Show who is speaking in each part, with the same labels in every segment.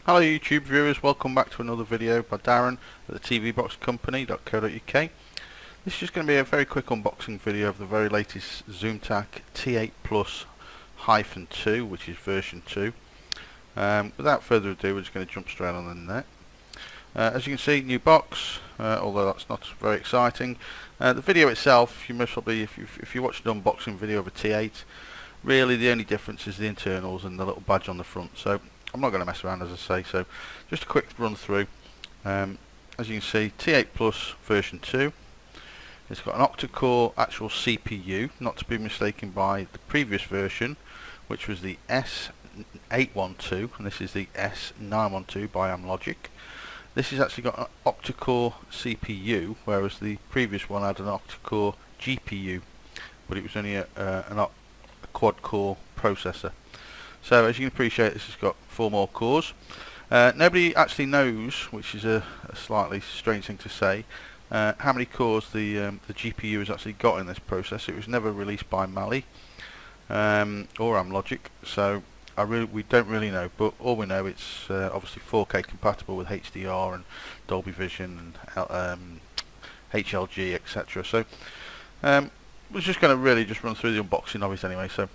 Speaker 1: Hello YouTube viewers, welcome back to another video by Darren at the TVBoxCompany.co.uk. This is just going to be a very quick unboxing video of the very latest Zoomtak T8Plus-2, which is version 2. Without further ado, we're just going to jump straight on in there. As you can see, new box, although that's not very exciting. The video itself, you most probably, if you watched an unboxing video of a T8, really the only difference is the internals and the little badge on the front. So I'm not going to mess around, as I say, so just a quick run through. As you can see, T8 Plus version 2. It's got an octa-core actual CPU, not to be mistaken by the previous version, which was the S912, and this is the S912 by Amlogic. This has actually got an octa-core CPU, whereas the previous one had an octa-core GPU, but it was only a quad-core processor. So as you can appreciate, this has got 4 more cores. Nobody actually knows, which is a slightly strange thing to say, how many cores the GPU has actually got in this processor. It was never released by Mali or Amlogic, so we don't really know. But all we know, it's obviously 4K compatible with HDR and Dolby Vision and HLG, etc. So we're just going to really just run through the unboxing of it anyway. So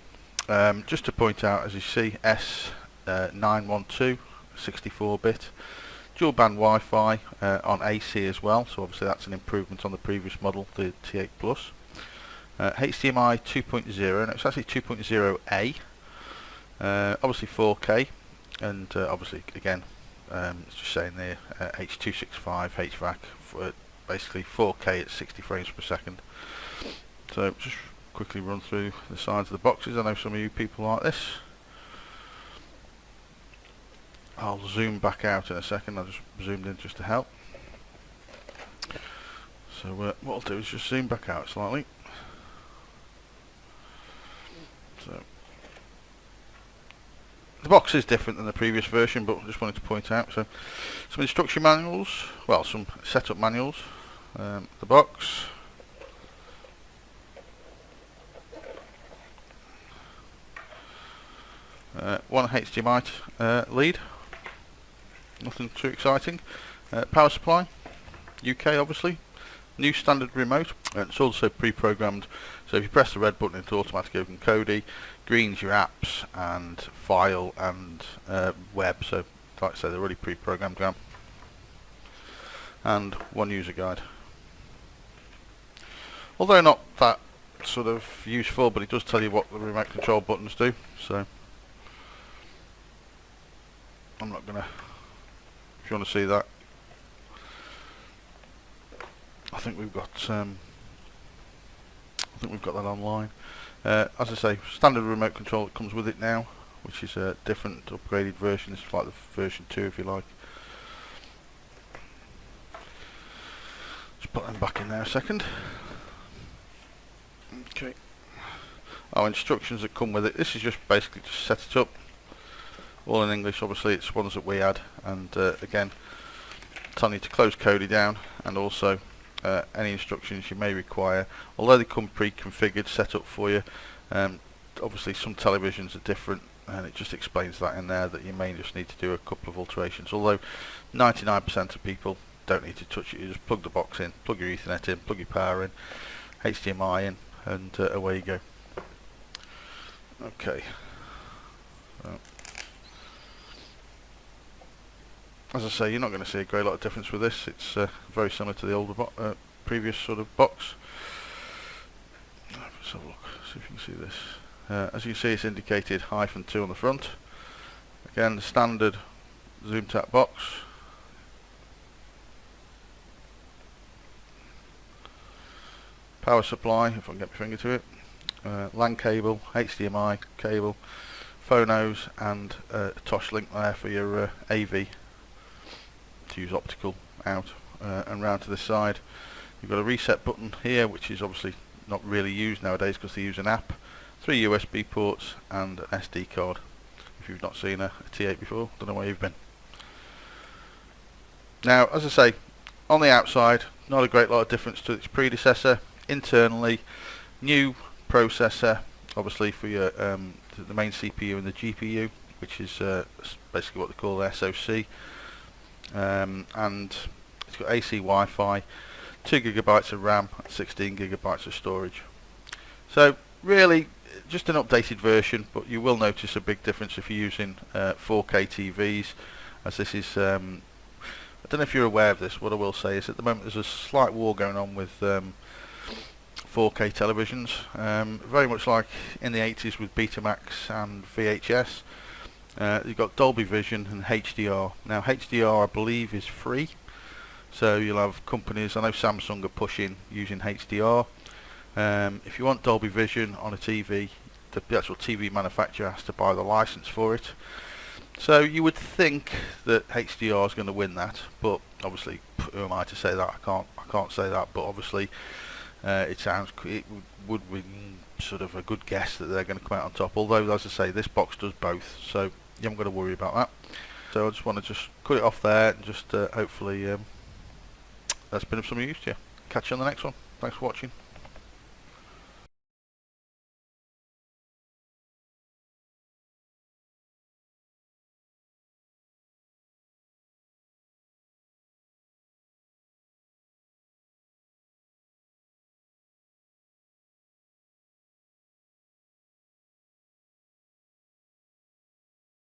Speaker 1: just to point out, as you see, S912 64-bit dual band Wi-Fi on AC as well, so obviously that's an improvement on the previous model, the T8 Plus. HDMI 2.0, and it's actually 2.0A, obviously 4K, and obviously again it's just saying there H.265 HVAC for basically 4K at 60 frames per second. So just quickly run through the sides of the boxes. I know some of you people like this. I'll zoom back out in a second. I just zoomed in just to help. So what I'll do is just zoom back out slightly. So the box is different than the previous version, but I just wanted to point out. So some instruction manuals, well, some setup manuals. The box. One HDMI lead, nothing too exciting. Power supply, UK obviously. New standard remote, and it's also pre-programmed, so if you press the red button it automatically opens Kodi, green's your apps and file and web, so like I say, they're already pre-programmed down. And one user guide. Although not that sort of useful, but it does tell you what the remote control buttons do, so I'm not gonna, if you want to see that, I think we've got that online. As I say, standard remote control that comes with it now, which is a different upgraded version. It's like the version 2 if you like. Just put them back in there a second. Okay. Our instructions that come with it. This is just basically just set it up. All in English, obviously. It's ones that we had, and again, telling you to close Kodi down, and also any instructions you may require, although they come pre-configured, set up for you. Obviously some televisions are different, and it just explains that in there, that you may just need to do a couple of alterations, although 99% of people don't need to touch it. You just plug the box in, plug your Ethernet in, plug your power in, HDMI in, and away you go. Okay. As I say, you're not going to see a great lot of difference with this. It's very similar to the older previous sort of box. Let's have a look, see if you can see this. As you can see, it's indicated -2 on the front. Again, the standard Zoomtak box. Power supply, if I can get my finger to it. LAN cable, HDMI cable, phonos, and a Tosh link there for your AV. To use optical out and round to the side. You've got a reset button here, which is obviously not really used nowadays because they use an app. 3 USB ports and an SD card. If you've not seen a T8 before, don't know where you've been. Now, as I say, on the outside, not a great lot of difference to its predecessor. Internally, new processor, obviously for your the main CPU and the GPU. which is basically what they call the SoC, and it's got AC Wi-Fi, 2 GB of RAM, and 16 GB of storage. So really just an updated version, but you will notice a big difference if you're using 4K TVs, as this is I don't know if you're aware of this. What I will say is at the moment there's a slight war going on with 4K televisions, very much like in the 80s with Betamax and VHS. You've got Dolby Vision and HDR. Now HDR I believe is free, so you'll have companies, I know Samsung are pushing using HDR. If you want Dolby Vision on a TV, the actual TV manufacturer has to buy the license for it. So you would think that HDR is going to win that, but obviously, who am I to say that? I can't say that, but obviously it would be sort of a good guess that they're going to come out on top. Although, as I say, this box does both, so you haven't got to worry about that. So I just want to cut it off there and just hopefully that's been of some use to you. Catch you on the next one. Thanks for watching.